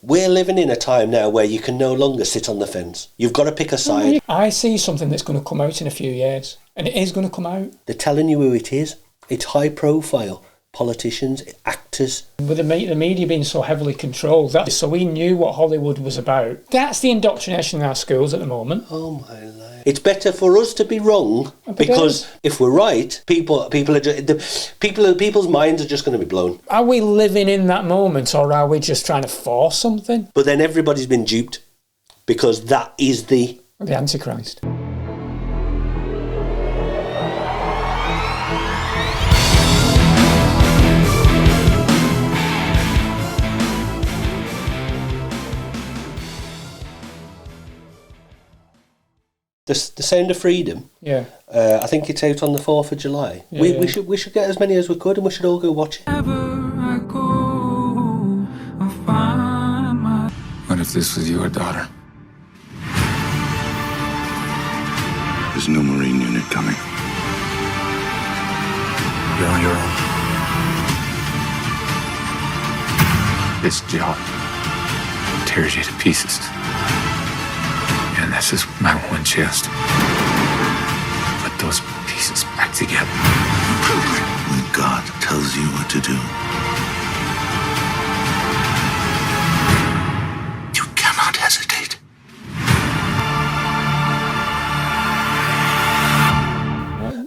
We're living in a time now where you can no longer sit on the fence. You've got to pick a side. I see something that's going to come out in a few years, and it is going to come out. They're telling you who it is. It's high profile. Politicians, actors. With the media being so heavily controlled, so we knew what Hollywood was about. That's the indoctrination in our schools at the moment. Oh my life! It's better for us to be wrong, because if we're right, people's minds are just going to be blown. Are we living in that moment, or are we just trying to force something? But then everybody's been duped, because that is the Antichrist. The Sound of Freedom. Yeah. I think it's out on the 4th of July. We should get as many as we could, and we should all go watch it. What if this was your daughter? There's no Marine unit coming. You're on your own. This job tears you to pieces. And this is my one chance to put those pieces back together. When God tells you what to do, you cannot hesitate.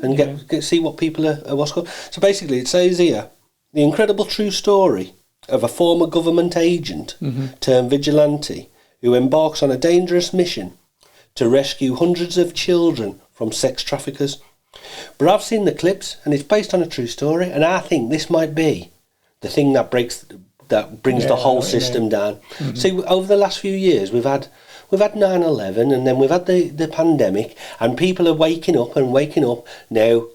And get see what people are what's called. So basically, it says here, the incredible true story of a former government agent turned vigilante who embarks on a dangerous mission to rescue hundreds of children from sex traffickers. But I've seen the clips, and it's based on a true story, and I think this might be the thing that brings the whole system down. See, over the last few years, we've had 9/11, and then we've had the pandemic, and people are waking up. Now,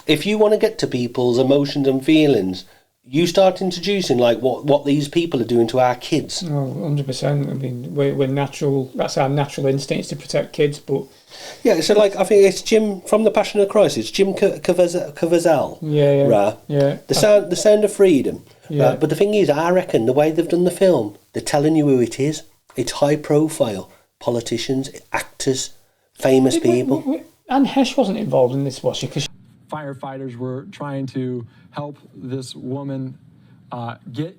if you want to get to people's emotions and feelings, you start introducing like what these people are doing to our kids. Oh, 100%. I mean, we're natural. That's our natural instincts to protect kids. But yeah, so like I think it's Jim from The Passion of Christ. It's Jim Caviezel. Yeah. Right. Yeah. The Sound of Freedom. Yeah. Right? But the thing is, I reckon the way they've done the film, they're telling you who it is. It's high profile politicians, actors, famous people. Anne Hesh wasn't involved in this, was she? Because firefighters were trying to help this woman get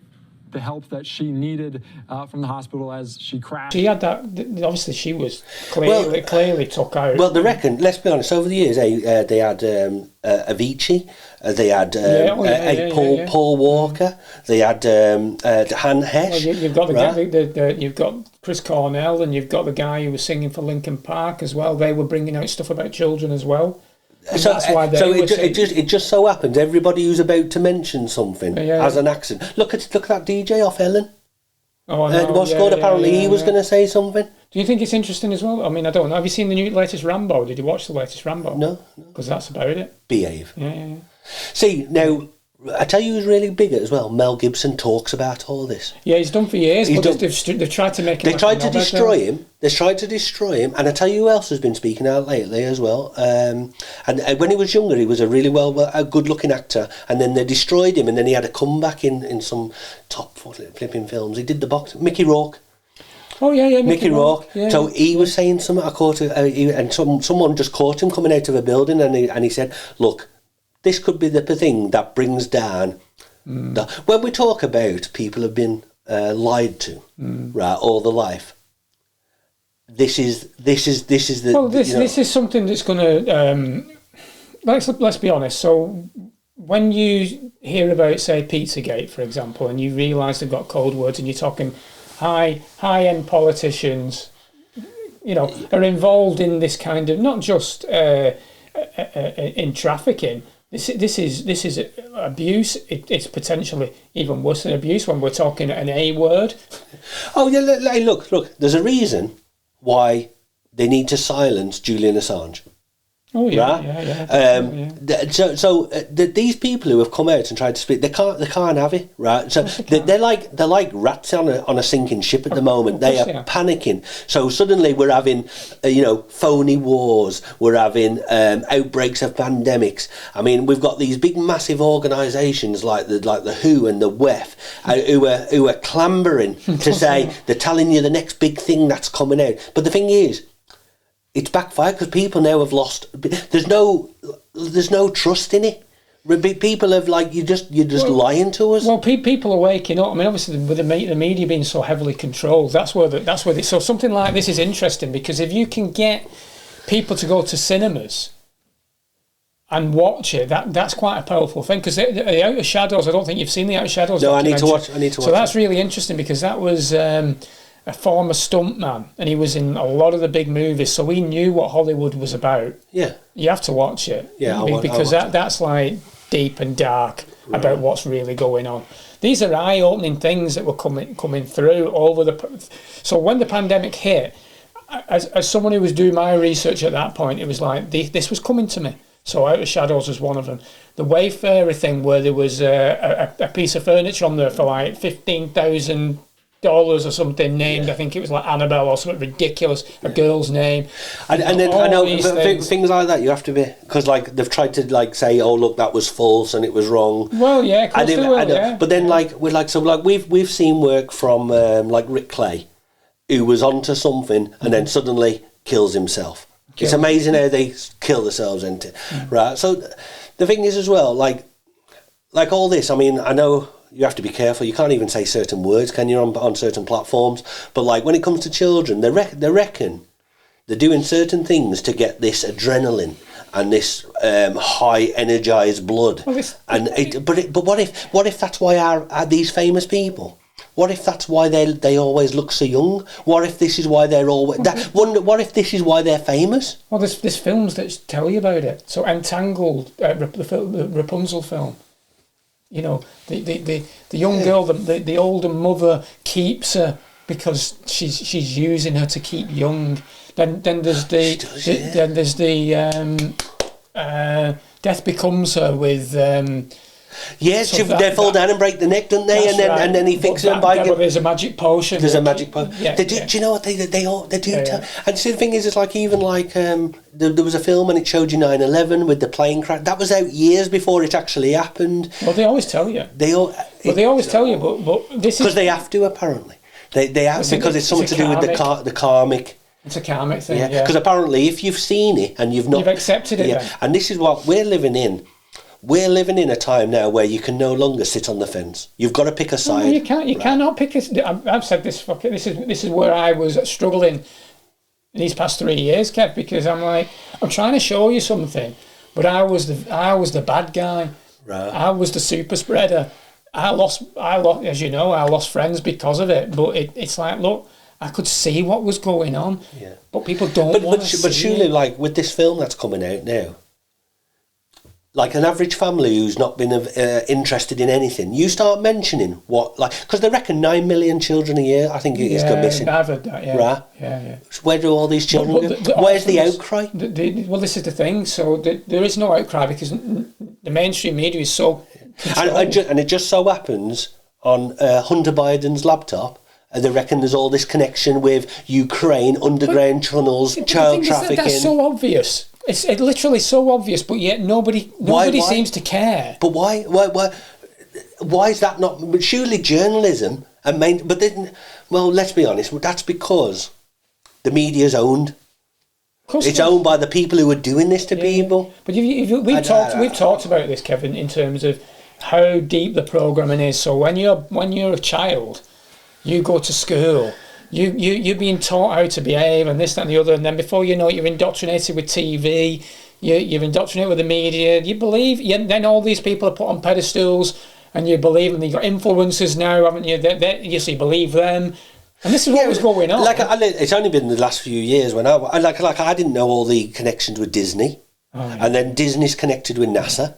the help that she needed from the hospital as she crashed. she had that. Obviously, she was clearly took out. Well, they reckon. Let's be honest. Over the years, they had Avicii. They had Paul Walker. They had Anne Hesh. Well, you've got you've got Chris Cornell, and you've got the guy who was singing for Linkin Park as well. They were bringing out stuff about children as well. So that's why it just so happens everybody who's about to mention something has an accent. Look at that DJ off Ellen. Oh, I know. Apparently he was going to say something. Do you think it's interesting as well? I mean, I don't know. Have you seen the latest Rambo? Did you watch the latest Rambo? No. Because that's about it. Behave. Yeah. See, now, I tell you who's really big as well. Mel Gibson talks about all this. Yeah, he's done for years, but they've tried to make him... They tried to destroy him. They tried to destroy him. And I tell you who else has been speaking out lately as well. And when he was younger, he was a really a good-looking actor. And then they destroyed him, and then he had a comeback in some top flipping films. He did the boxing. Mickey Rourke. Oh, yeah, Mickey Rourke. Yeah. So he was saying something. I caught it, and someone just caught him coming out of a building, and he said, look, this could be the thing that brings down... when we talk about people have been lied to, right, all their life, this is the... Well, this is something that's going to... let's be honest. So when you hear about, say, Pizzagate, for example, and you realise they've got code words, and you're talking high-end politicians, are involved in this kind of, not just in trafficking. This is abuse. It's potentially even worse than abuse when we're talking an A word. Oh yeah, look. There's a reason why they need to silence Julian Assange. Oh yeah, right? These people who have come out and tried to speak, they can't have it, right? So they're like rats on a sinking ship at the moment. They are panicking. So suddenly we're having, phony wars. We're having outbreaks of pandemics. I mean, we've got these big, massive organisations like the WHO and the WEF who are clambering to say they're telling you the next big thing that's coming out. But the thing is, it's backfired because people now have lost. There's no trust in it. People have you're just lying to us. Well, people are waking up. I mean, obviously with the media being so heavily controlled, that's where. So something like this is interesting because if you can get people to go to cinemas and watch it, that's quite a powerful thing. Because the Outer Shadows, I don't think you've seen the Outer Shadows. No, I need to watch. So that's really interesting because that was. A former stuntman, and he was in a lot of the big movies, so he knew what Hollywood was about. Yeah, you have to watch it. Yeah, because that's like deep and dark about what's really going on. These are eye-opening things that were coming through over the. So when the pandemic hit, as someone who was doing my research at that point, it was like this was coming to me. So Outer Shadows was one of them. The Wayfarer thing, where there was a piece of furniture on there for like $15,000 or something named, I think it was like Annabelle or something ridiculous, a girl's name. And then I know things like that you have to be, because they've tried to say, oh look, that was false and it was wrong. Well, yeah, of course they will, yeah. But then we've seen work from Rick Clay, who was onto something and then suddenly kills himself. It's amazing how they kill themselves, isn't it? Right. So the thing is as well, like all this. I mean, I know. You have to be careful. You can't even say certain words, can you, on certain platforms? But when it comes to children, they reckon they're doing certain things to get this adrenaline and this high energized blood. Well, but what if that's why these famous people? What if that's why they always look so young? What if this is why they're always? What if this is why they're famous? Well, there's films that tell you about it. So Entangled, the Rapunzel film. You know, the young girl, the older mother keeps her because she's using her to keep young. Then there's the Death Becomes Her with. Yes, they fall down and break the neck, don't they? And then he fixes them by. There's a magic potion. There's a magic potion. Yeah, do you know what they do? Yeah. And see, the thing is, it's there was a film and it showed you 9/11 with the plane crash. That was out years before it actually happened. Well, they always tell you. They always tell you, but this is because they have to apparently. They have because it's something to do with the karmic. It's a karmic thing. Yeah, because apparently, if you've seen it and you've accepted it. Yeah, then. And this is what we're living in. We're living in a time now where you can no longer sit on the fence. You've got to pick a side. No, you can't. You cannot pick a. I've said this. This is where I was struggling these past 3 years, Kev, because I'm trying to show you something, but I was the bad guy. Right. I was the super spreader. I lost. As you know, I lost friends because of it. But it's like, look, I could see what was going on. Yeah. But people don't want to see it. But surely, with this film that's coming out now. Like an average family who's not been interested in anything, you start mentioning because they reckon 9 million children a year, I think is go missing. I've heard that, yeah. Right? Yeah. So where do all these children go? Where's the outcry? Well, this is the thing. So there is no outcry because the mainstream media is so and it just so happens on Hunter Biden's laptop. They reckon there's all this connection with Ukraine, underground tunnels, child trafficking. That's so obvious. It's literally so obvious, but yet nobody seems to care. But why is that not? But surely journalism let's be honest. That's because the media's owned. It's owned by the people who are doing this to people. But we've talked about this, Kevin, in terms of how deep the programming is. So when you're a child, you go to school. You're being taught how to behave and this, that and the other, and then before you know it, you're indoctrinated with TV, you're indoctrinated with the media, you believe, then all these people are put on pedestals, and you believe them. You've got influencers now, haven't you? You believe them. And this is what was going on. It's only been the last few years when I didn't know all the connections with Disney, and then Disney's connected with NASA.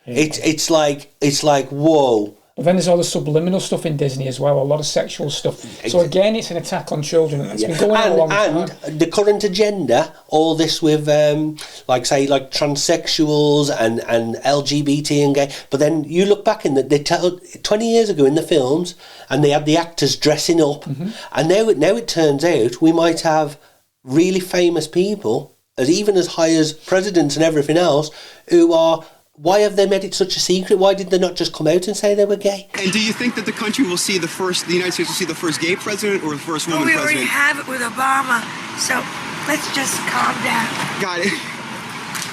Yeah. It's like whoa. But then there's all the subliminal stuff in Disney as well, a lot of sexual stuff. So again, it's an attack on children. It's been going on a long time. And the current agenda, all this with, like transsexuals and LGBT and gay. But then you look back in they tell 20 years ago in the films, and they had the actors dressing up, and now it turns out we might have really famous people, even as high as presidents and everything else, who are. Why have they made it such a secret? Why did they not just come out and say they were gay? And do you think that the country will see the United States will see the first gay president or the first woman president? We already have it with Obama, so let's just calm down. Got it.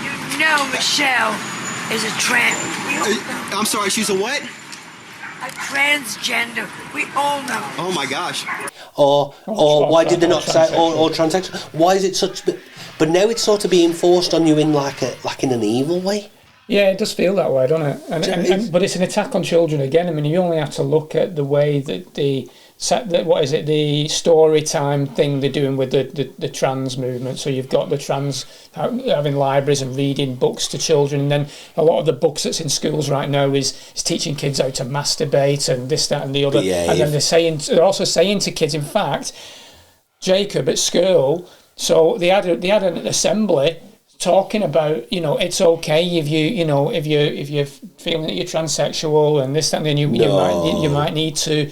You know Michelle is a trans. I'm sorry, she's a what? A transgender. We all know. Oh my gosh. Or why did they not say or transsexual? Why is it such? But now it's sort of being forced on you in like in an evil way. Yeah, it does feel that way, doesn't it? But it's an attack on children again. I mean, you only have to look at the way that the story time thing they're doing with the trans movement. So you've got the trans having libraries and reading books to children, and then a lot of the books that's in schools right now is teaching kids how to masturbate and this, that, and the other. And then they're also saying to kids, in fact, Jacob at school. So they had an assembly talking about, it's okay if you're feeling that you're transsexual and this, that, and then you might need to,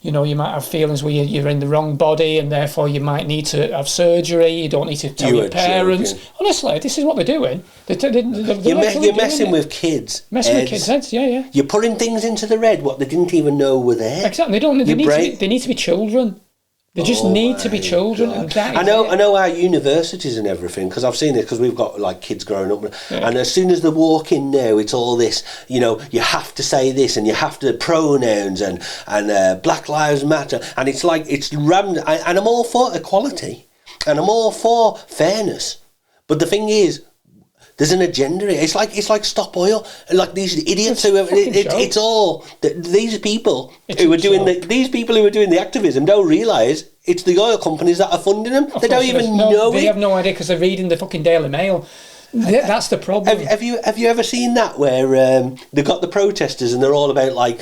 you might have feelings where you're in the wrong body and therefore you might need to have surgery. You don't need to tell your parents. Joking. Honestly, this is what they're doing. You're messing with kids. Messing with kids' heads, yeah. You're putting things into the red what they didn't even know were there. Exactly. They need to be children. They just need to be children. And I know our universities and everything, because I've seen it, because we've got like kids growing up, and as soon as they walk in now, it's all this, you have to say this, and you have to pronouns, and Black Lives Matter, and it's like, it's rammed, and I'm all for equality, and I'm all for fairness, but the thing is, there's an agenda. It's like Stop Oil, like these idiots who it's all these people who are doing the activism don't realise it's the oil companies that are funding them. They don't even know it. They have no idea because they're reading the fucking Daily Mail. That's the problem. Have you ever seen that where they've got the protesters and they're all about like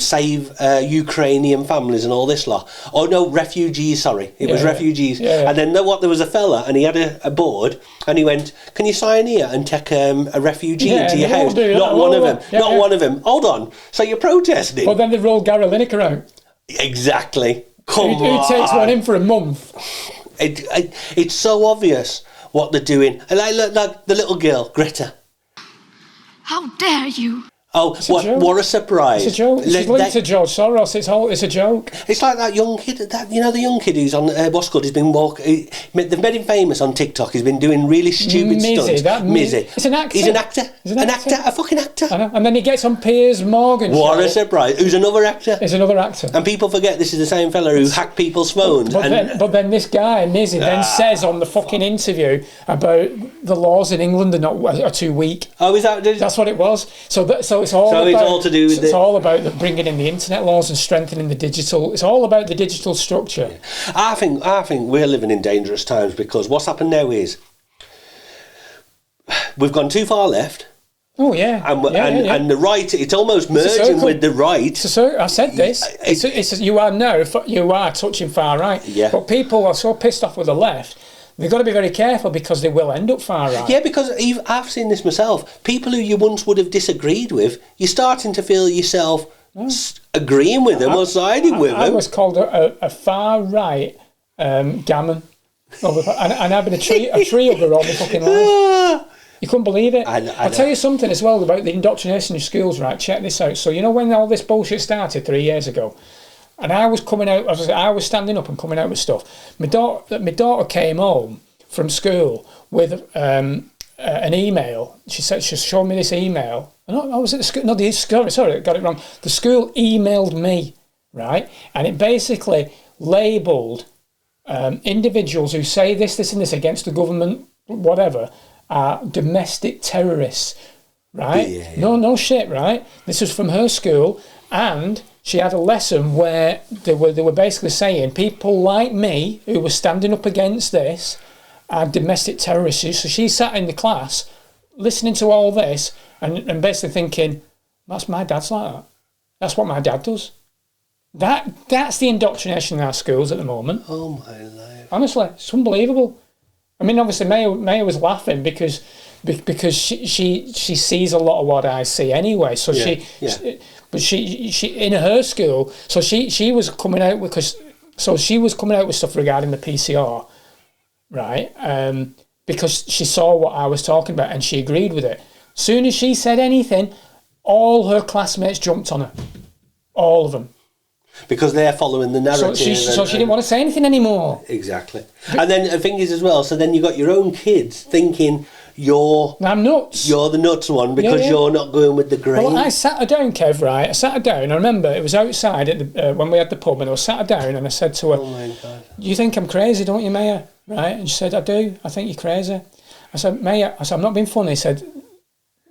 save Ukrainian families and all this lot? Oh no, refugees. Sorry, it was refugees. Yeah. And then there was a fella and he had a board and he went, "Can you sign here and take a refugee into your house?" Not one of them. Not one of them. Hold on. So you're protesting? Well, then they rolled Gary Lineker out. Exactly. Come on. Who takes one in for a month? It's so obvious what they're doing. And like the little girl, Greta. How dare you? Oh, what a surprise. It's a joke. She's linked to George Soros. It's a joke. It's like that young kid, the young kid who's on, what's good, he's been they've made him famous on TikTok. He's been doing really stupid stunts. Mizzy. It's an actor. He's an actor. A fucking actor. I know. And then he gets on Piers Morgan. What a surprise. Who's another actor. He's another actor. And people forget this is the same fella who hacked people's phones. But then this guy, Mizzy, then says on the fucking interview about the laws in England are too weak. Oh, is that... That's what it was. So it's all to do with it's all about bringing in the internet laws and strengthening the digital. It's all about the digital structure. Yeah. I think we're living in dangerous times because what's happened now is we've gone too far left. Oh yeah, and the right. It's almost merging with the right. So I said this. You are touching far right. Yeah. But people are so pissed off with the left. They've got to be very careful because they will end up far right. Yeah, because I've seen this myself. People who you once would have disagreed with, you're starting to feel yourself agreeing with them or siding with them. I was called a far right gammon. And I've been a tree hugger all my fucking life. You couldn't believe it. I'll tell you something as well about the indoctrination in schools, right? Check this out. So, when all this bullshit started 3 years ago, and I was coming out, I was standing up and coming out with stuff. My daughter came home from school with an email. She said she showed me this email. I was at the school. No, sorry, I got it wrong. The school emailed me, right? And it basically labelled individuals who say this, and this against the government, whatever, are domestic terrorists, right? Yeah. No shit, right? This was from her school, and she had a lesson where they were basically saying people like me who were standing up against this are domestic terrorists. So she sat in the class listening to all this and basically thinking, That's my dad's like that. That's what my dad does. That's the indoctrination in our schools at the moment. Oh my life! Honestly, it's unbelievable. I mean, obviously, Maya was laughing because she sees a lot of what I see anyway. So she in her school, so she was coming out with stuff regarding the PCR, right? Because she saw what I was talking about and she agreed with it. Soon as she said anything, all her classmates jumped on her, all of them. Because they're following the narrative. So she didn't want to say anything anymore. Exactly. And then the thing is as well, so then you got your own kids thinking I'm nuts. You're the nuts one because you're not going with the grain. Well, I sat her down, Kev, right? I sat her down. I remember it was outside at when we had the pub, and I sat her down and I said to her, "Oh my God, you think I'm crazy, don't you, Maya?" Right? And she said, "I do. I think you're crazy." I said, "Maya," I said, "I'm not being funny." I said,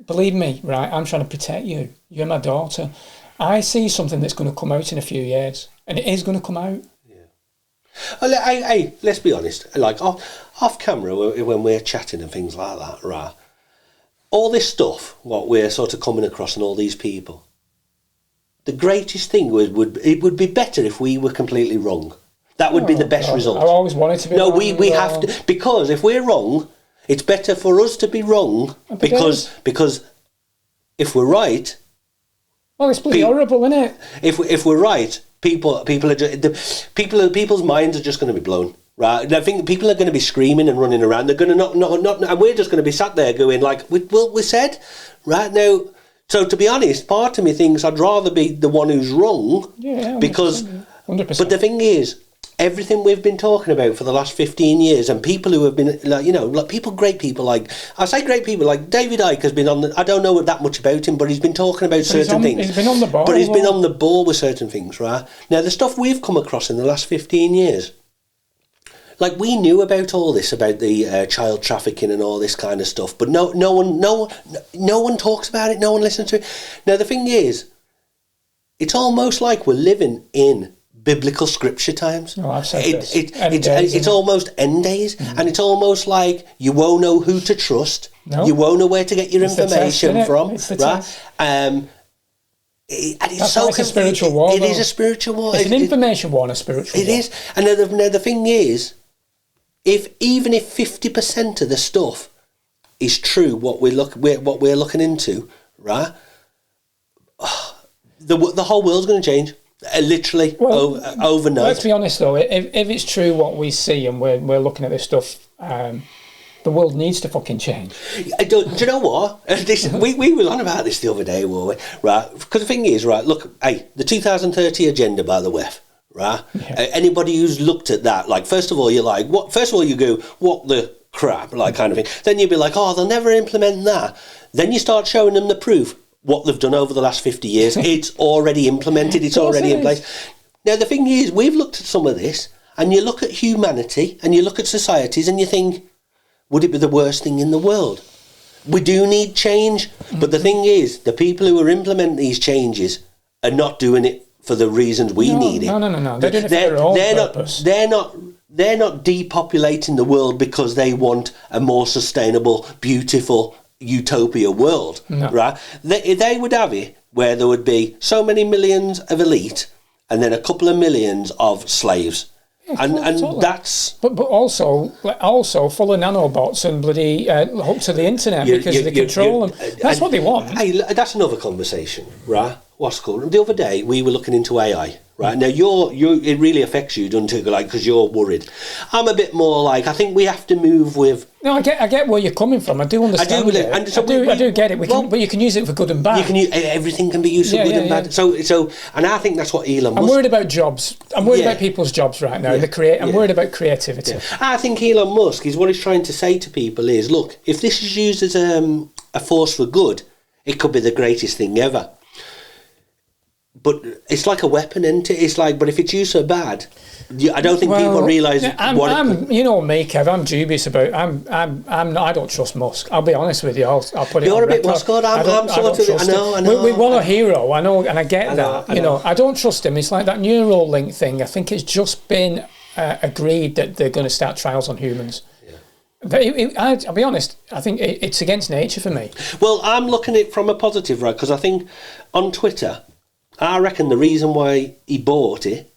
"Believe me, right? I'm trying to protect you. You're my daughter. I see something that's going to come out in a few years, and it is going to come out." Well, hey, let's be honest. Like off camera, when we're chatting and things like that, right? All this stuff, what we're sort of coming across, and all these people. The greatest thing would be better if we were completely wrong. That would be the best result. I always wanted to be. No, wrong, we have to, because if we're wrong, it's better for us to be wrong because if we're right. Well, it's bloody horrible, isn't it? If we're right. People's minds are just going to be blown, right? And I think people are going to be screaming and running around. They're going to not, and we're just going to be sat there going like, we said, right now. So to be honest, part of me thinks I'd rather be the one who's wrong, because. 100%. But the thing is, everything we've been talking about for the last 15 years, and people who have been great people like David Icke has been on. I don't know that much about him, but he's been talking about certain things. He's been on the ball. But he's been on the ball with certain things, right? Now the stuff we've come across in the last 15 years, like we knew about all this, about the child trafficking and all this kind of stuff, but no one talks about it. No one listens to it. Now the thing is, it's almost like we're living in biblical scripture times. Oh, I've said this. It's almost end days, and it's almost like you won't know who to trust. No. You won't know where to get your information from. It's the right? test. It's a spiritual war. It is a spiritual war. It's an information war and a spiritual war. It is. And now the thing is, even if 50% of the stuff is true, what we're looking into, right? The whole world's going to change. Literally, overnight. Let's be honest though, if it's true what we see and we're looking at this stuff, the world needs to fucking change. Do you know what? We were on about this the other day, weren't we? Right? Because the thing is, right, look, hey, the 2030 agenda by the WEF, right? Yeah. Anybody who's looked at that, like, first of all, you're like, what? First of all, you go, what the crap, like, kind of thing. Then you'll be like, oh, they'll never implement that. Then you start showing them the proof. What they've done over the last 50 years, it's already implemented, it's already in place. Now, the thing is, we've looked at some of this, and you look at humanity, and you look at societies, and you think, would it be the worst thing in the world? We do need change, but the thing is, the people who are implementing these changes are not doing it for the reasons we need it. No. They're doing it for their own purpose. They're not depopulating the world because they want a more sustainable, beautiful utopia world, right? They would have it where there would be so many millions of elite and then a couple of millions of slaves. And totally. That's... But also full of nanobots and bloody hooked to the internet because they control them. That's what they want. Hey, that's another conversation, right? What's called? The other day, we were looking into AI, right? Now, it really affects you, doesn't it? Like, because you're worried. I'm a bit more like, I think we have to move with... No, I get where you're coming from. I do understand it. I do get it. But you can use it for good and bad. Everything can be used for good and bad. So, and I think that's what Elon Musk... I'm worried about jobs. I'm worried about people's jobs right now. I'm worried about creativity. Yeah. I think Elon Musk is what he's trying to say to people is, look, if this is used as a force for good, it could be the greatest thing ever. But it's like a weapon, isn't it? It's like, but if it's used so bad, I don't think people realise what. You know me, Kev. I'm dubious about. I don't trust Musk. I'll be honest with you. I'll put it. You're on a bit record. Musk. I'm sort of. I know. We want a hero. I know, and I get that. I don't trust him. It's like that Neuralink thing. I think it's just been agreed that they're going to start trials on humans. I'll be honest, I think it's against nature for me. Well, I'm looking at it from a positive, right? Because I think on Twitter, I reckon the reason why he bought it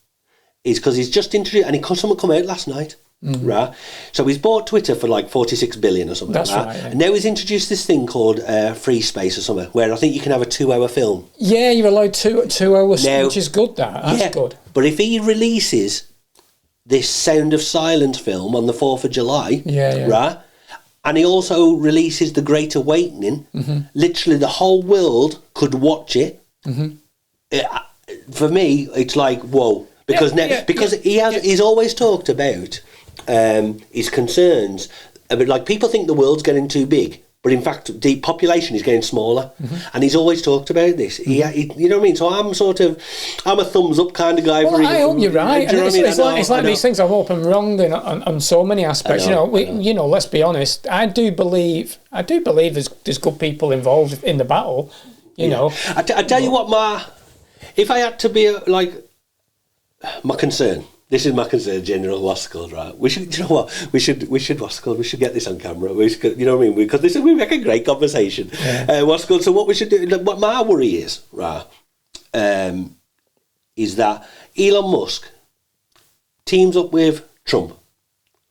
is because he's just introduced, and something come out last night, right? So he's bought Twitter for like 46 billion or something. That's like that. right. Yeah. And now he's introduced this thing called free space or something, where I think you can have a 2-hour film. Yeah, you're allowed 2 hours, which is good. That's good. But if he releases this Sound of Silence film on the 4th of July, right? And he also releases The Great Awakening, literally the whole world could watch it. For me, it's like, whoa. Because he's always talked about his concerns. But like, people think the world's getting too big, but in fact, the population is getting smaller. And he's always talked about this. You know what I mean? So I'm a thumbs up kind of guy. Well, I hope you're right. It's like these things. I hope I'm wrong on so many aspects. Let's be honest. I do believe there's good people involved in the battle. You know. I tell you what, if I had to be my concern. This is my concern, General Waskell, right? We should, you know what? We should Waskell. We should get this on camera. You know what I mean? Because we make a great conversation. Waskell. So what we should do? What my worry is, right? Is that Elon Musk teams up with Trump,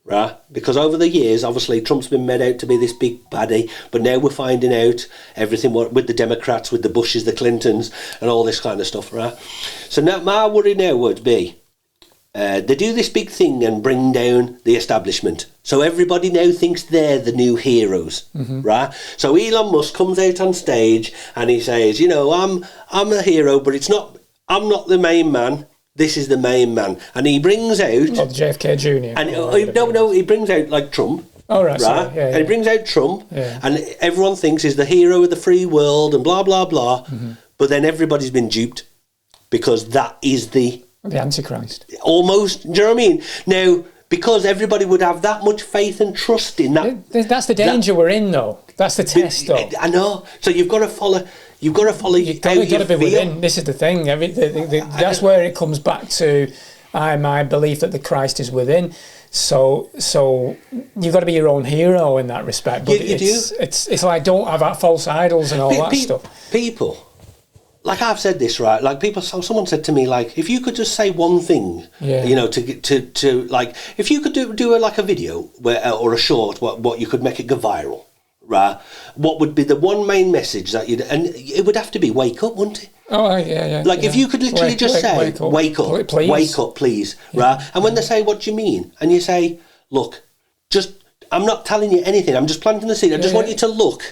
right? Because over the years, obviously, Trump's been made out to be this big baddie, but now we're finding out everything with the Democrats, with the Bushes, the Clintons, and all this kind of stuff, right? So now my worry now would be, they do this big thing and bring down the establishment. So everybody now thinks they're the new heroes, right? So Elon Musk comes out on stage and he says, I'm a hero, but I'm not the main man. This is the main man. And he brings out... the JFK Jr. And he brings out like Trump. Oh, right. Right? Yeah, and he brings out Trump, and everyone thinks he's the hero of the free world and blah, blah, blah. But then everybody's been duped because that is the Antichrist. Almost, do you know what I mean? Now, because everybody would have that much faith and trust in that. That's the danger we're in, though. That's the test, though. I know. So you've got to follow. You've got to follow. You've got to be within. This is the thing. That's where it comes back to my belief that the Christ is within. So you've got to be your own hero in that respect. But you do. It's like, don't have false idols and all that stuff. People. Like I've said this, right? Like someone said to me, like, if you could just say one thing, to like, if you could do a video or a short, what you could make it go viral, right? What would be the one main message that and it would have to be wake up, wouldn't it? Oh yeah. Like if you could literally say wake up, please, right? And when they say, what do you mean? And you say, look, I'm not telling you anything. I'm just planting the seed. I just want you to look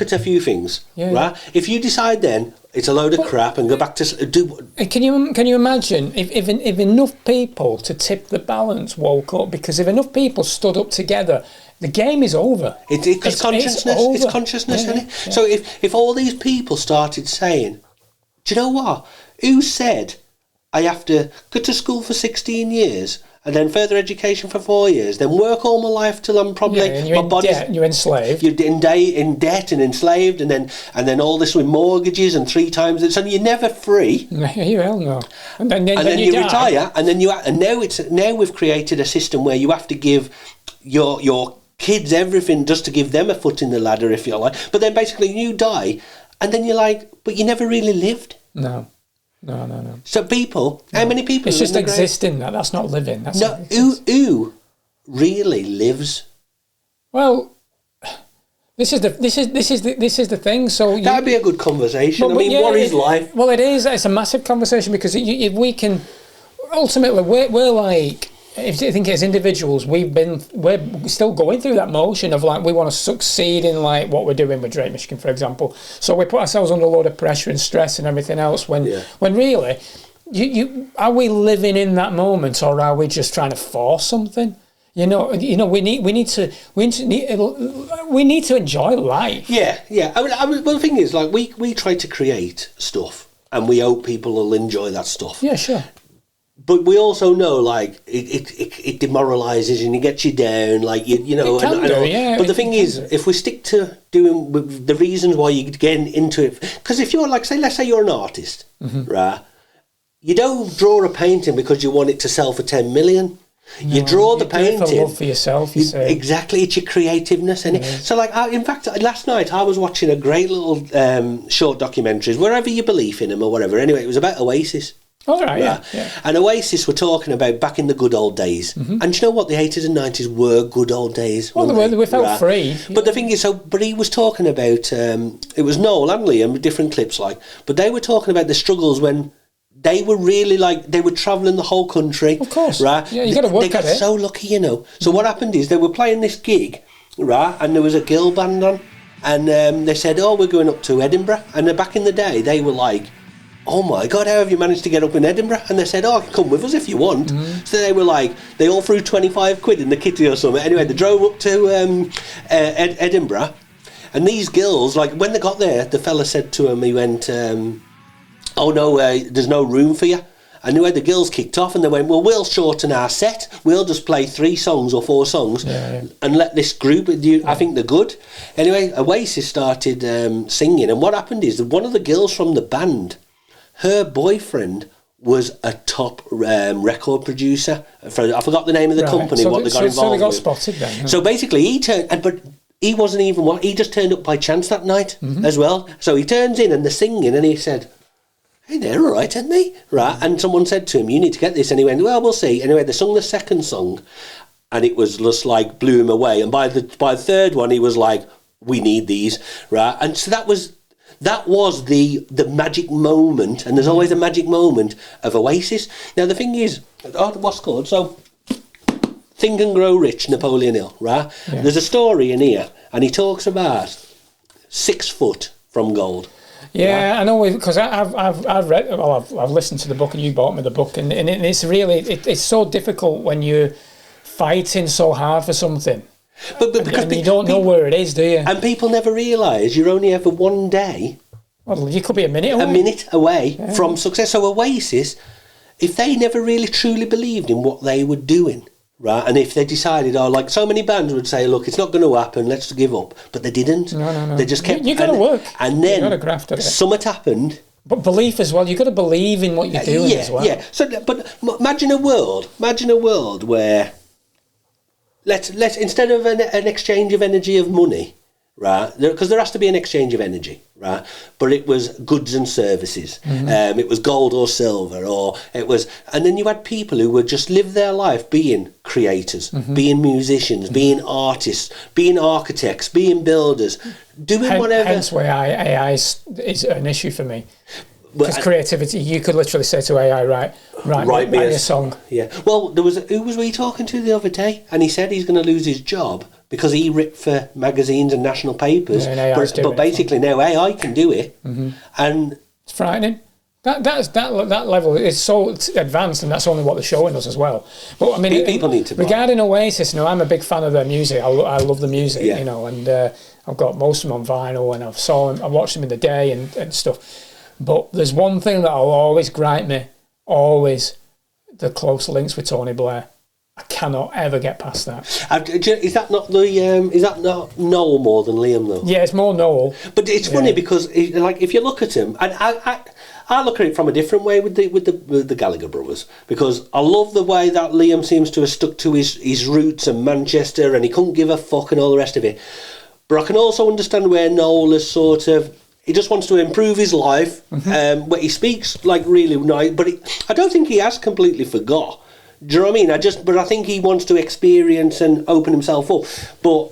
at a few things, right? If you decide then it's a load of crap and go back to do. Can you imagine if enough people to tip the balance woke up? Because if enough people stood up together, the game is over. It's consciousness. It's consciousness, isn't it? Yeah. So if all these people started saying, do you know what? Who said I have to go to school for 16 years? And then further education for 4 years, then work all my life till I'm probably you're enslaved. You're in debt and enslaved, and then all this with mortgages and 3 times. So you're never free. Hell no. And then you retire, and now we've created a system where you have to give your kids everything just to give them a foot in the ladder, if you like. But then basically you die, and then you're like, but you never really lived. No. So how many people? It's just existing. That's not living. That's who really lives? Well, this is the thing. So that'd be a good conversation. What is life? Well, it is. It's a massive conversation because if we can, ultimately, we're like. If you think as individuals, we're still going through that motion of like we want to succeed in like what we're doing with Drake, Michigan, for example. So we put ourselves under a lot of pressure and stress and everything else. When really, you are we living in that moment, or are we just trying to force something? We need to enjoy life. Yeah. Well, the thing is, like we try to create stuff, and we hope people will enjoy that stuff. Yeah, sure. But we also know, like, it demoralises and it gets you down, like, you know. But the thing is, if we stick to doing the reasons why you get into it, because if you're, like, let's say you're an artist, right? You don't draw a painting because you want it to sell for 10 million. You draw the painting. Do it for love for yourself, you say. Exactly, it's your creativeness. And so, like, in fact, last night I was watching a great little short documentaries, wherever you believe in them or whatever. Anyway, it was about Oasis. Oh, right, yeah. And Oasis were talking about back in the good old days. And do you know what? The 80s and 90s were good old days. Well, they felt free. But the thing is, but he was talking about, it was Noel and Liam, different clips, like, but they were talking about the struggles when they were really, like, they were travelling the whole country. Of course. Right? Yeah, you got to work at it. They got so lucky, you know. So what happened is they were playing this gig, right, and there was a girl band on, and they said, oh, we're going up to Edinburgh. And back in the day, they were like, oh my God, how have you managed to get up in Edinburgh? And they said, oh, come with us if you want. So they were like, they all threw 25 quid in the kitty or something. Anyway, they drove up to Edinburgh, and these girls, like, when they got there, the fella said to them, he went, oh no, there's no room for you. And anyway, the girls kicked off and they went, well, we'll shorten our set. We'll just play 3 songs or 4 songs and let this group, I think they're good. Anyway, Oasis started singing, and what happened is that one of the girls from the band, her boyfriend was a top record producer. I forgot the name of the company, what they got involved with. So they got spotted then. Huh? So basically he turned, but he wasn't even he just turned up by chance that night as well. So he turns in and they're singing and he said, hey, they're all right, aren't they? Right. And someone said to him, you need to get this. And he went, well, we'll see. Anyway, they sung the second song and it was just like blew him away. And by the third one, he was like, we need these. Right. And so that was the magic moment, and there's always a magic moment of Oasis. Now the thing is, what's called, so Think and Grow Rich, Napoleon Hill, right? Yeah. There's a story in here, and he talks about 6 foot from gold. Yeah, right? I know, because I've read, well, I've listened to the book, and you bought me the book, and it's really, it's so difficult when you're fighting so hard for something. But because you don't know where it is, do you? And people never realise you're only ever one day. Well, you could be a minute away from success. So Oasis, if they never really truly believed in what they were doing, right, and if they decided, like so many bands would say, look, it's not going to happen, let's give up. But they didn't. No. They just kept... You got to work. And then you got to graft at it. Something happened. But belief as well. You got to believe in what you're doing as well. Yeah. So, but imagine a world where... Let's instead of an exchange of energy of money, right? Because there has to be an exchange of energy, right? But it was goods and services. It was gold or silver, or it was, and then you had people who would just live their life being creators, being musicians, being artists, being architects, being builders, doing whatever. Hence why AI is an issue for me. Because creativity, you could literally say to AI, write me a song. Yeah. Well, who was we talking to the other day? And he said he's going to lose his job because he wrote for magazines and national papers. Yeah, but basically now AI can do it, and it's frightening. That level is so advanced, and that's only what they're showing us as well. But I mean, people need to. Regarding Oasis, I'm a big fan of their music. I love the music, and I've got most of them on vinyl, and I watched them in the day and stuff. But there's one thing that'll always gripe me, always, the close links with Tony Blair. I cannot ever get past that. Is that not Noel more than Liam though? Yeah, it's more Noel. But it's funny because, like, if you look at him, and I look at it from a different way with the Gallagher brothers, because I love the way that Liam seems to have stuck to his roots and Manchester, and he couldn't give a fuck and all the rest of it. But I can also understand where Noel is sort of. He just wants to improve his life. Where he speaks like really nice, but I don't think he has completely forgot. Do you know what I mean? But I think he wants to experience and open himself up. But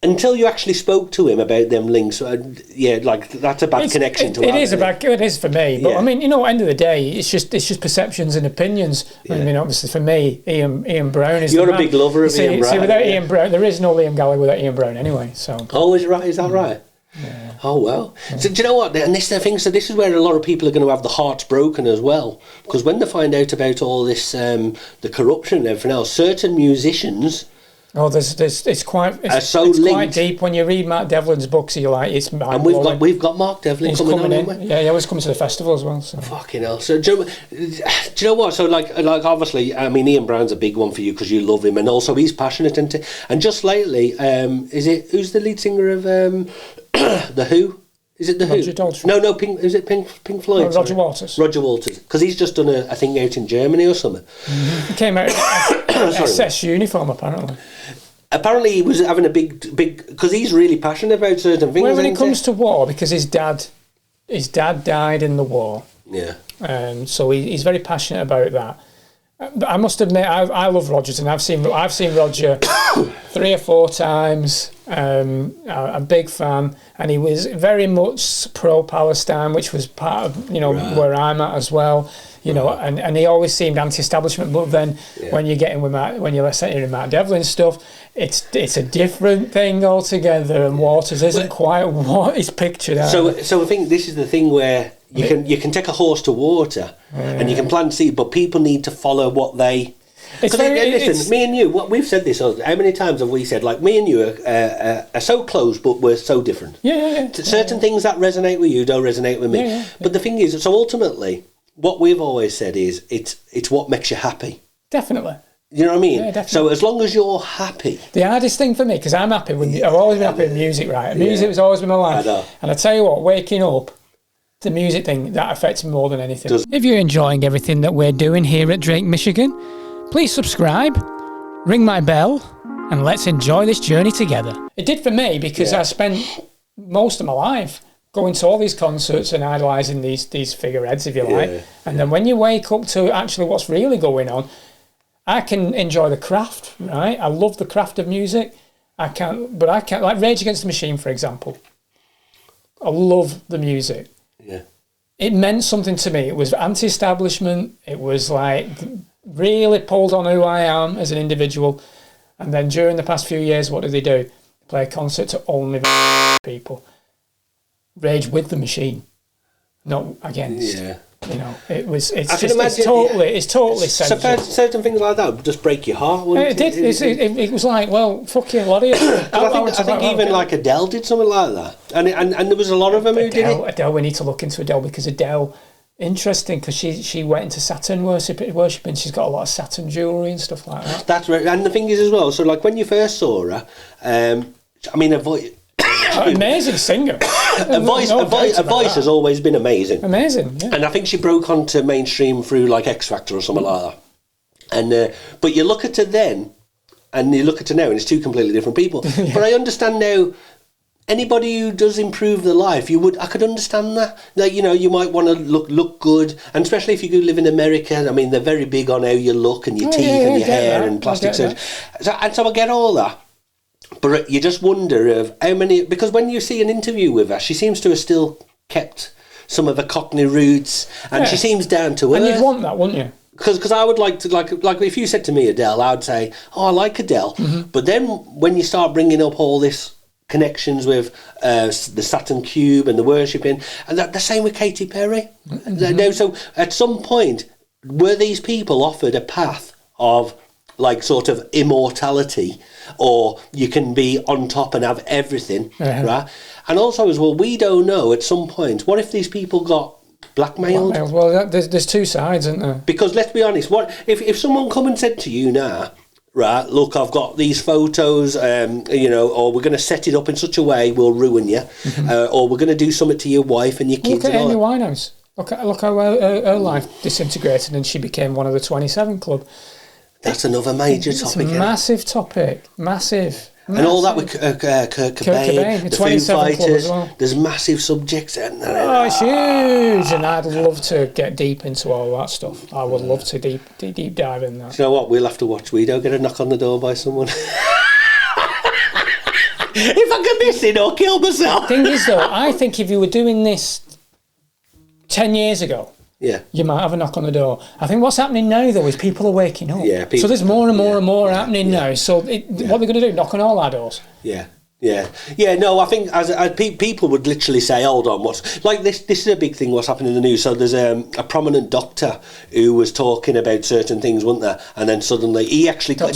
until you actually spoke to him about them links, like that's a bad connection to. It is for me. But I mean, at the end of the day, it's just perceptions and opinions. Yeah. I mean, obviously for me, Ian Brown is. You're a big lover of Ian Brown. See, without Ian Brown, there is no Liam Gallagher without Ian Brown anyway. So. Oh, is that right? Yeah. Oh well. Yeah. So do you know what? And this is the thing. So this is where a lot of people are going to have the hearts broken as well, because when they find out about all this, the corruption and everything else, certain musicians. Oh, it's quite deep when you read Mark Devlin's books. You're like, it's and we've got Mark Devlin coming in. Yeah, he always comes to the festival as well. So. Fucking hell. So do you know what? So like obviously, I mean, Ian Brown's a big one for you because you love him, and also he's passionate and just lately, who's the lead singer of The Who? Is it the Roger Who? Daltrey. No, is it Pink Floyd? Oh, Roger Waters. Roger Waters, because he's just done a thing out in Germany or something. He came out in SS uniform, apparently. Apparently, he was having a big, because he's really passionate about certain things. Well, when it comes to war, because his dad died in the war. Yeah. So he's very passionate about that. I must admit, I love Rogers, and I've seen Roger 3 or 4 times. I'm a big fan, and he was very much pro-Palestine, which was part of where I'm at as well. And he always seemed anti-establishment. But then when you're getting with when you're listening to Matt Devlin stuff, it's a different thing altogether. And Waters isn't quite what he's pictured out. So I think this is the thing where you can take a horse to water and you can plant seed, but people need to follow what they. Listen, me and you, we've said this. How many times have we said, like, me and you are so close, but we're so different? Certain things that resonate with you don't resonate with me. But the thing is, so ultimately, what we've always said is, it's what makes you happy. Definitely. You know what I mean? Yeah, definitely. So as long as you're happy. The hardest thing for me, because I'm happy I've always been happy with music, right? Music has always been my life. I know. And I tell you what, waking up, the music thing, that affects me more than anything. If you're enjoying everything that we're doing here at Drake, Michigan, please subscribe, ring my bell, and let's enjoy this journey together. It did for me because I spent most of my life going to all these concerts and idolising these figureheads, if you like. And then when you wake up to actually what's really going on, I can enjoy the craft, right? I love the craft of music. I can't, like Rage Against the Machine, for example. I love the music. Yeah. It meant something to me. It was anti-establishment. It was like really pulled on who I am as an individual. And then during the past few years, what do? They play a concert to only people. Rage with the Machine, not against. Yeah. It's totally sensitive. Certain things like that would just break your heart, wouldn't it? It was like, well, fuck you, a lot of you. I think even like Adele did something like that, and there was a lot of them who did it. Adele, we need to look into Adele, because Adele, interesting, because she went into Saturn worshipping. She's got a lot of Saturn jewellery and stuff like that. That's right, and the thing is as well. So like when you first saw her, I mean, her voice. Amazing singer. A voice has always been amazing. Amazing, yeah. And I think she broke onto mainstream through like X Factor or something like that. And but you look at her then, and you look at her now, and it's two completely different people. But I understand now. Anybody who does improve their life, I could understand that. Like, you might want to look good, and especially if you go live in America. I mean, they're very big on how you look and your teeth and your hair and plastic surgery. So I get all that. But you just wonder of how many, because when you see an interview with her, she seems to have still kept some of her Cockney roots, and she seems down to earth. And you'd want that, wouldn't you? Because I would like to, like if you said to me Adele, I would say, oh, I like Adele. Mm-hmm. But then when you start bringing up all this connections with the Saturn Cube and the worshipping, and the same with Katy Perry. Mm-hmm. So at some point, were these people offered a path of like sort of immortality, or you can be on top and have everything, right? And also as well, we don't know at some point, what if these people got blackmailed? Well, there's two sides, isn't there? Because let's be honest, what if someone come and said to you now, right, look, I've got these photos, or we're going to set it up in such a way we'll ruin you, or we're going to do something to your wife and your kids. Look at Amy Winehouse. Look how her life disintegrated and she became one of the 27 Club. That's another major topic. It's a massive topic, massive. And all that with Kurt Cobain, the Foo Fighters, well. There's massive subjects. Oh, it's huge, and I'd love to get deep into all that stuff. I would love to deep dive in that. Do you know what? We'll have to watch. We don't get a knock on the door by someone. If I could miss it or kill myself. The thing is, though, I think if you were doing this 10 years ago, you might have a knock on the door. I think what's happening now, though, is people are waking up. Yeah, so there's more and more and more happening now. So what are they going to do? Knock on all our doors? Yeah. No, I think as people would literally say, "Hold on, what's like this? This is a big thing. What's happening in the news?" So there's a prominent doctor who was talking about certain things, wasn't there? And then suddenly he actually can't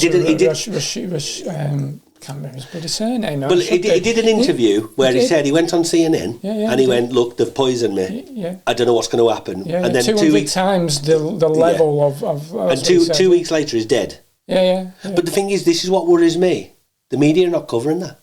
remember his bloody surname. But he did an interview where he said he went on CNN and he went, "Look, they've poisoned me. Yeah. I don't know what's going to happen." Yeah, and then 200 times the level of and two weeks later he's dead. Yeah. But the thing is, this is what worries me. The media are not covering that.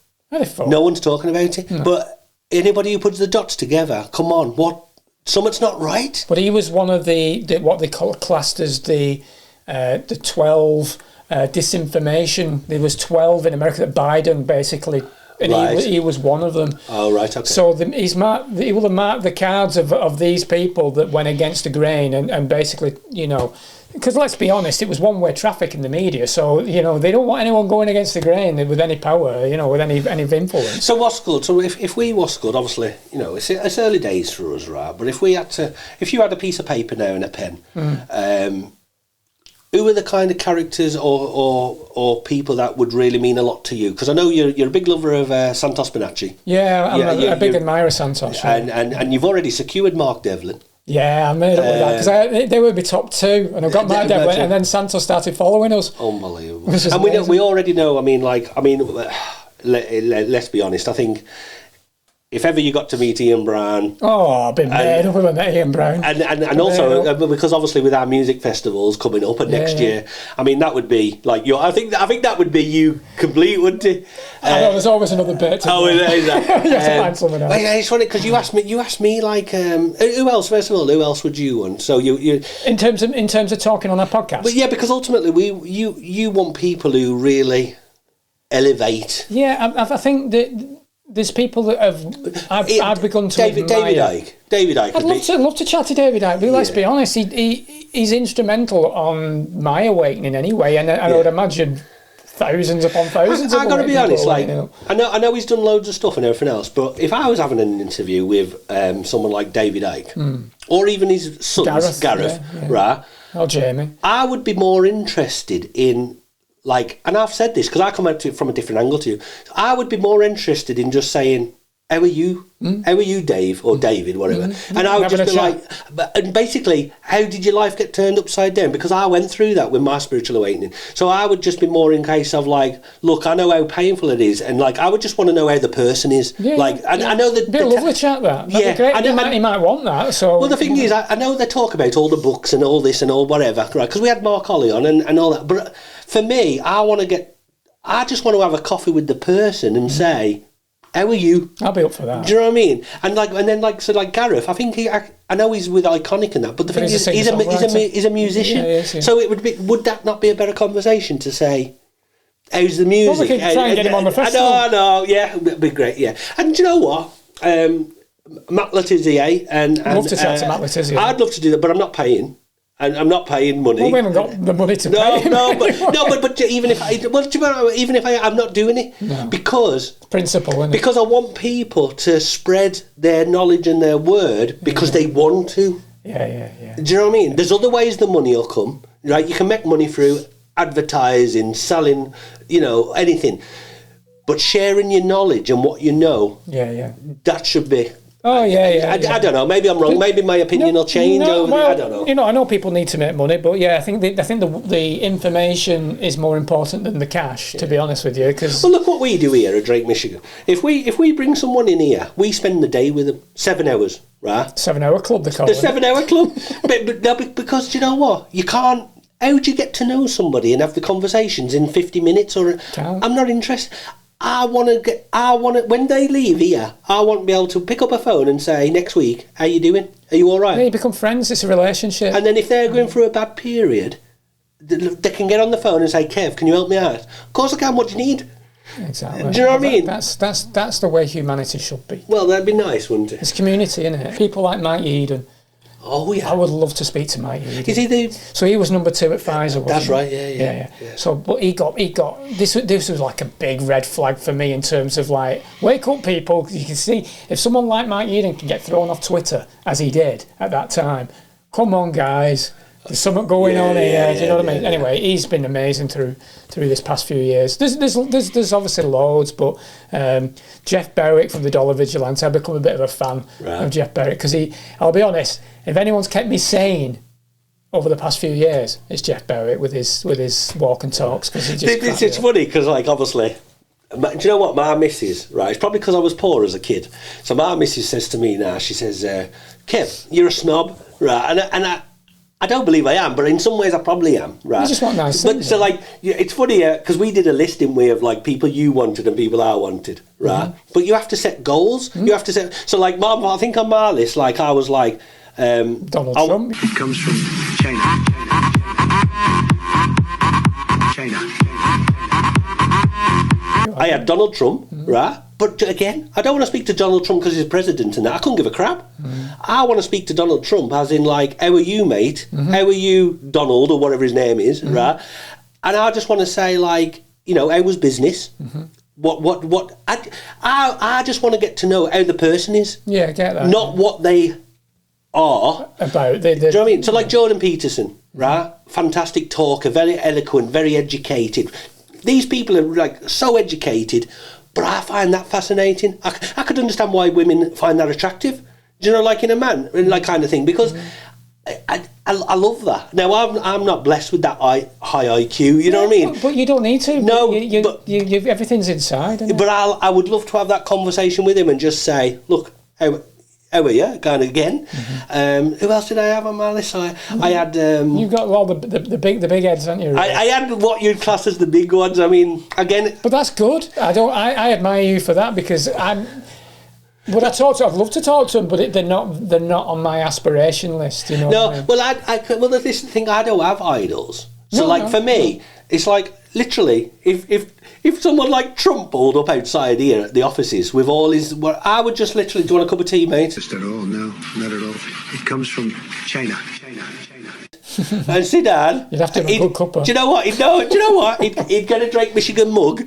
No one's talking about it. No. But anybody who puts the dots together, come on, what? Something's not right. But he was one of the what they classed as the 12 disinformation. There was 12 in America that Biden basically, and he was one of them. Oh, right, okay. So he will have marked the cards of these people that went against the grain and basically, because let's be honest, it was one-way traffic in the media. So, they don't want anyone going against the grain with any power, with any influence. So what's good? So if we was good, obviously, it's early days for us, right? But if you had a piece of paper now and a pen, who are the kind of characters or people that would really mean a lot to you? Because I know you're a big lover of Santos Bonacci. Yeah, I'm a big admirer of Santos. And you've already secured Mark Devlin. Yeah, I made up with that because they would be top 2, and I got Mark Devlin, and then Santos started following us. Unbelievable. And we already know. Let's be honest. I think if ever you got to meet Ian Brown... Oh, I've been made up with Ian Brown. And also, because obviously with our music festivals coming up and next year, that would be like I think that would be you complete, wouldn't it? I know, there's always another bit. Is that? You have to find someone else. It's funny because you asked me like, who else, first of all, who else would you want? So you In terms of talking on our podcast? But yeah, because ultimately you want people who really elevate. Yeah, I think that... There's people that I've begun to admire. David Icke. I'd love to chat to David Icke, but let's be honest, he's instrumental on my awakening anyway, and I would imagine thousands upon thousands. I've got to be honest, I know he's done loads of stuff and everything else, but if I was having an interview with someone like David Icke, or even his son Gareth, right, or Jamie, I would be more interested in. And I've said this because I come at it from a different angle to you. I would be more interested in just saying, "How are you? How are you, Dave or David, whatever?" And I would just be and basically, how did your life get turned upside down? Because I went through that with my spiritual awakening. So I would just be more in case of look, I know how painful it is, and I would just want to know how the person is. I know that be a lovely chat. That'd be great. He might want that. So well, the thing is, I know they talk about all the books and all this and all whatever, right? Because we had Mark Holly on and all that, but. For me, I just want to have a coffee with the person and say, "How are you?" I'll be up for that. Do you know what I mean? And then Gareth, I think I know he's with Iconic and that, but the thing is, he's a musician. Yeah, he is, yeah. So would that not be a better conversation to say, "How's the music?" Well, we could try and get him on the festival. I know, yeah, it'd be great, yeah. And do you know what? Matt Letizia and I'd love to chat to Matt Letizia. I'd love to do that, but I'm not paying. And I'm not paying money. Well, we haven't got the money to pay him. But even if I'm not doing it because principle, isn't it? Because I want people to spread their knowledge and their word because they want to. Yeah. Do you know what I mean? There's other ways the money will come, right? You can make money through advertising, selling, anything. But sharing your knowledge and what you know, that should be. Oh yeah. I don't know. Maybe I'm wrong. Maybe my opinion will change I don't know. I know people need to make money, but I think the information is more important than the cash. To be honest with you, because look what we do here at Drake, Michigan. If we bring someone in here, we spend the day with them 7 hours, right? 7 hour club, they call it. The 7 hour club, but because do you know what? You can't. How do you get to know somebody and have the conversations in 50 minutes? I'm not interested. I want to, when they leave here, I want to be able to pick up a phone and say, next week, how you doing? Are you all right? Yeah, you become friends, it's a relationship. And then if they're going through a bad period, they can get on the phone and say, Kev, can you help me out? Of course I can, what do you need? Exactly. Do you know what I mean? That's the way humanity should be. Well, that'd be nice, wouldn't it? It's community, isn't it? People like Mike Eden. Oh, yeah. I would love to speak to Mike Eden. Is he So he was number 2 at Pfizer, wasn't That's he? right, yeah. So, but he got this was like a big red flag for me in terms of wake up, people. You can see if someone like Mike Eden can get thrown off Twitter as he did at that time. Come on, guys. There's something going on here. Do you know what I mean? Anyway, he's been amazing through this past few years. There's obviously loads, but Jeff Berwick from the Dollar Vigilante, I've become a bit of a fan of Jeff Berwick because I'll be honest, if anyone's kept me sane over the past few years, it's Jeff Berwick with his walk and talks. Because it's funny because obviously. Do you know what my missus, right? It's probably because I was poor as a kid. So my missus says to me now, she says, Kev, you're a snob, right? And I don't believe I am, but in some ways I probably am, right? You just want nice But things. so like, it's funny because we did a list, didn't we, of like people you wanted and people I wanted, right? But you have to set goals. You have to set. So like, I think on my list, like I was like, Donald Trump. It comes from China. I had Donald Trump, right? But again, I don't want to speak to Donald Trump because he's president and that. I couldn't give a crap. I want to speak to Donald Trump as in like, how are you, mate? How are you, Donald, or whatever his name is, right? And I just want to say like, you know, how was business? What? I just want to get to know how the person is. Yeah, I get that. Not what they are. About Do you know what I mean? So like Jordan Peterson, right? Fantastic talker, very eloquent, very educated. These people are like so educated, but I find that fascinating. I could understand why women find that attractive. Do you know, like in a man, like kind of thing, because I love that. Now I'm not blessed with that high IQ. You know what I mean? But you don't need to. No, but everything's inside. Isn't but it? I would love to have that conversation with him and just say, look, how are you? Kind of again. Who else did I have on my list? I had. You've got all the big heads, haven't you? I had what you'd class as the big ones. I mean, again. But that's good. I admire you for that because I'm. Would I talk to? I'd love to talk to them, but they're not on my aspiration list. You know. No, what I mean? well, this is the thing. I don't have idols. So, for me, it's like literally, if someone like Trump pulled up outside here at the offices with all his, well, I would just literally, do you want a cup of tea, mate? Just at all, no, not at all. It comes from China. And sit down. You'd have to have a good cuppa. Do you know what? He'd get a Drake Michigan mug,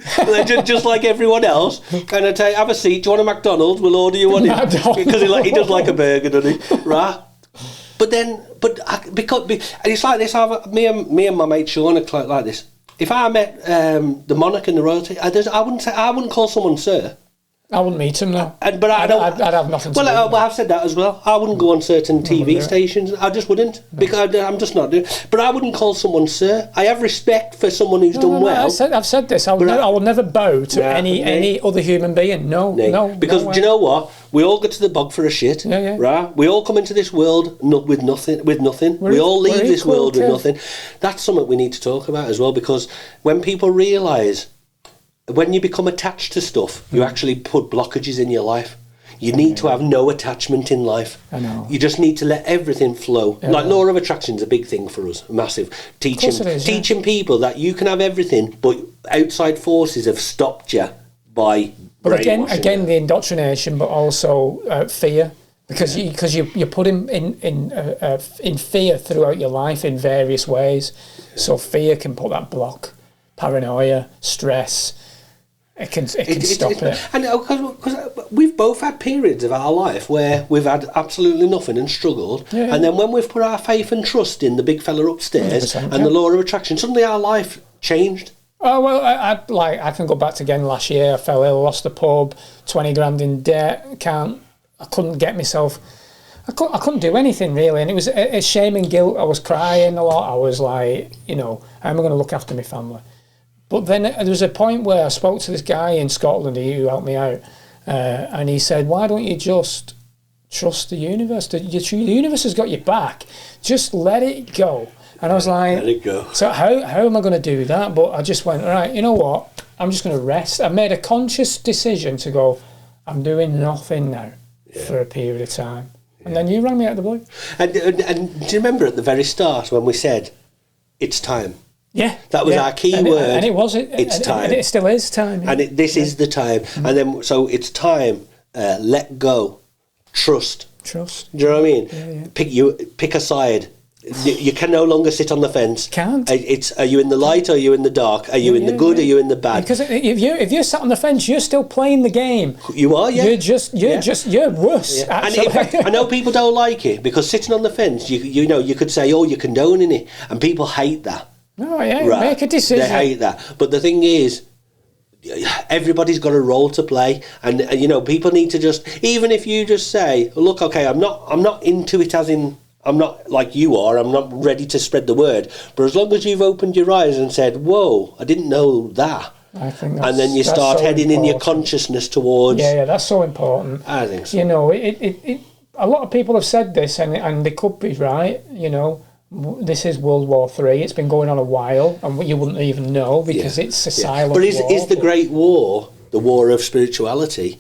just like everyone else. And I'd say, have a seat. Do you want a McDonald's? We'll order you one. Because he does like a burger, doesn't he? Right? Because it's like this. Me and my mate Sean are like this. If I met the monarch and the royalty, I wouldn't call someone sir. I wouldn't meet him now. But I'd have nothing to do with Well, I've said that as well. I wouldn't go on certain TV stations. I just wouldn't. Because I'm just not doing. But I wouldn't call someone sir. I have respect for someone who's done well. I've said this. I will never bow to any other human being. No. Because do you know what? We all go to the bog for a shit. Yeah. Right? We all come into this world with nothing. We all leave this world with nothing. That's something we need to talk about as well. Because when people realise, when you become attached to stuff, you actually put blockages in your life. You need to have no attachment in life. I know. You just need to let everything flow. Like law of attraction is a big thing for us, massive. Teaching people that you can have everything, but outside forces have stopped you by. But again, the indoctrination, but also fear, because you put him in fear throughout your life in various ways. So fear can put that block, paranoia, stress. It can stop it. And because we've both had periods of our life where we've had absolutely nothing and struggled, and then when we've put our faith and trust in the big fella upstairs and the law of attraction, suddenly our life changed. Oh well, I can go back to again last year. I fell ill, lost the pub, 20 grand in debt. I couldn't get myself. I couldn't do anything really, and it was a shame and guilt. I was crying a lot. I was like, how am I going to look after my family? But then there was a point where I spoke to this guy in Scotland who helped me out, and he said, "Why don't you just trust the universe? The universe has got your back. Just let it go." And I was like, "Let it go." So how am I going to do that? But I just went, right, you know what? I'm just going to rest. I made a conscious decision to go, I'm doing nothing now for a period of time. And then you rang me out of the blue. And do you remember at the very start when we said, it's time? Yeah. That was our key word. And it was. It's time. And it still is time. Yeah. And this is the time. Mm-hmm. And then, so it's time, let go, trust. Do you know what I mean? Yeah. Pick a side. You can no longer sit on the fence. Can't. Are you in the light or are you in the dark? Are you in the good or are you in the bad? Because if you're sat on the fence, you're still playing the game. You are, yeah. You're worse. Yeah. And in fact, I know people don't like it because sitting on the fence, you could say, oh, you're condoning it, and people hate that. No, yeah, right. Make a decision. They hate that. But the thing is, everybody's got a role to play, and people need to just, even if you just say, look, okay, I'm not into it as in, I'm not like you are, I'm not ready to spread the word, but as long as you've opened your eyes and said, whoa, I didn't know that, I think and then you start heading in your consciousness towards... Yeah, that's so important. I think so. A lot of people have said this, and they could be right, this is World War III. It's been going on a while, and you wouldn't even know because it's a silent But war. is the Great War the war of spirituality?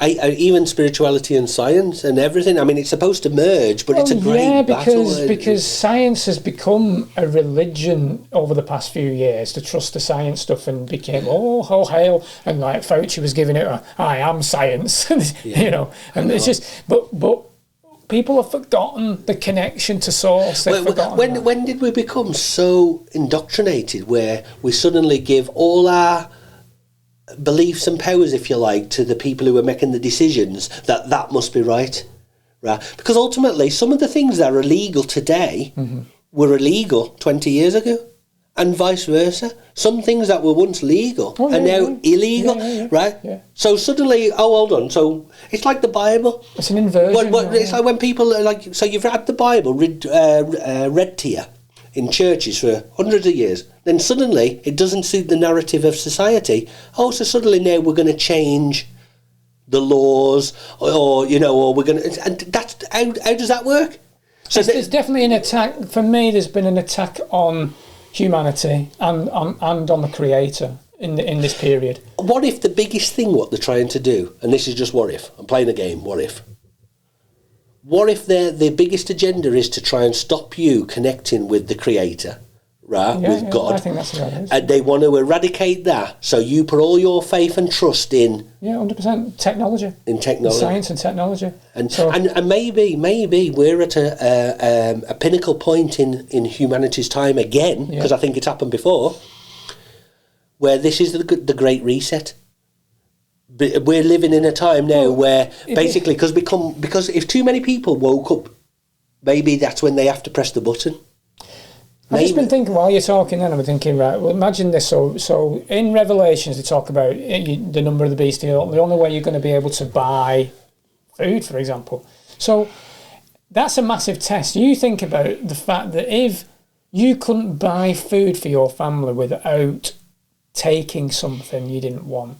Even spirituality and science and everything. I mean, it's supposed to merge, but it's a great battle. Because science has become a religion over the past few years to trust the science stuff, and became oh hail, and like Fauci was giving it I am science, you know, and it's just but people have forgotten the connection to source. When did we become so indoctrinated where we suddenly give all our beliefs and powers, if you like, to the people who are making the decisions, that must be right? Because ultimately some of the things that are illegal today were illegal 20 years ago, and vice versa. Some things that were once legal are now illegal, right? Yeah. So suddenly, hold on, so it's like the Bible. It's an inversion. It's like when people are like, so you've had the Bible read to you in churches for hundreds of years, then suddenly it doesn't suit the narrative of society. So suddenly now we're going to change the laws, or we're going to, and that's how does that work? So there's definitely an attack. For me, there's been an attack on humanity and on the Creator in this period. What if the biggest thing what they're trying to do, and this is just what if, I'm playing a game, what if their biggest agenda is to try and stop you connecting with the Creator, right? With God. I think that's what it is. And they want to eradicate that, so you put all your faith and trust in 100% technology. In technology, science and technology, and maybe we're at a pinnacle point in humanity's time again, because I think it's happened before, where this is the Great Reset. We're living in a time now where basically, because if too many people woke up, maybe that's when they have to press the button. I've just been thinking while you're talking, then I'm thinking, right, well, imagine this. So in Revelations, they talk about the number of the beast, the only way you're going to be able to buy food, for example. So that's a massive test. You think about the fact that if you couldn't buy food for your family without taking something you didn't want,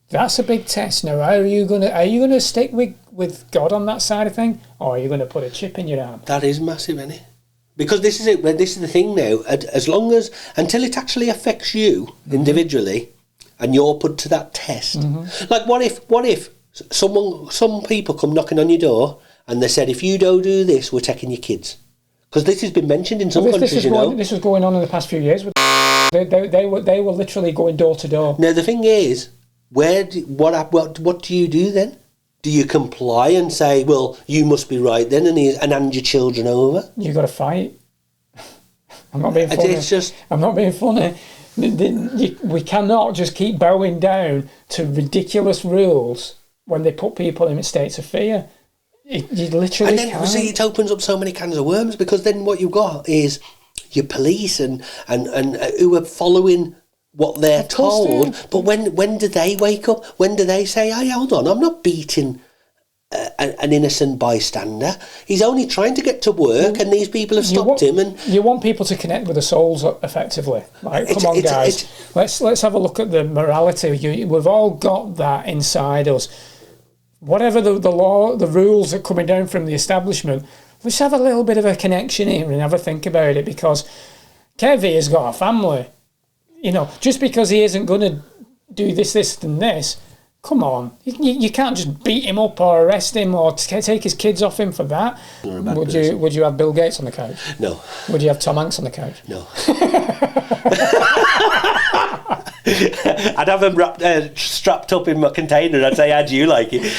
that's a big test. Now, are you gonna stick with God on that side of thing, or are you going to put a chip in your arm? That is massive, isn't it? Because this is it. This is the thing now. Until it actually affects you individually, and you're put to that test. Like, what if some people come knocking on your door and they said, if you don't do this, we're taking your kids? Because this has been mentioned in some countries. This was going on in the past few years. They were literally going door to door. Now the thing is, what do you do then? Do you comply and say, well, you must be right then, and hand your children over? You got to fight. I'm not being funny. I'm not being funny. We cannot just keep bowing down to ridiculous rules when they put people in states of fear. You literally can't. And then, see, it opens up so many cans of worms, because then what you've got is your police and who are following what they're told. But when do they wake up? When do they say, hey, hold on, I'm not beating an innocent bystander. He's only trying to get to work, and these people have stopped him. And you want people to connect with the souls effectively. Like, come on, guys, let's have a look at the morality. We've all got that inside us. Whatever the law, the rules are coming down from the establishment, let's have a little bit of a connection here and have a think about it, because Kev has got a family. Just because he isn't going to do this, and this, come on. You can't just beat him up or arrest him or take his kids off him for that. Would you have Bill Gates on the couch? No. Would you have Tom Hanks on the couch? No. I'd have him strapped up in my container and I'd say, how do you like it?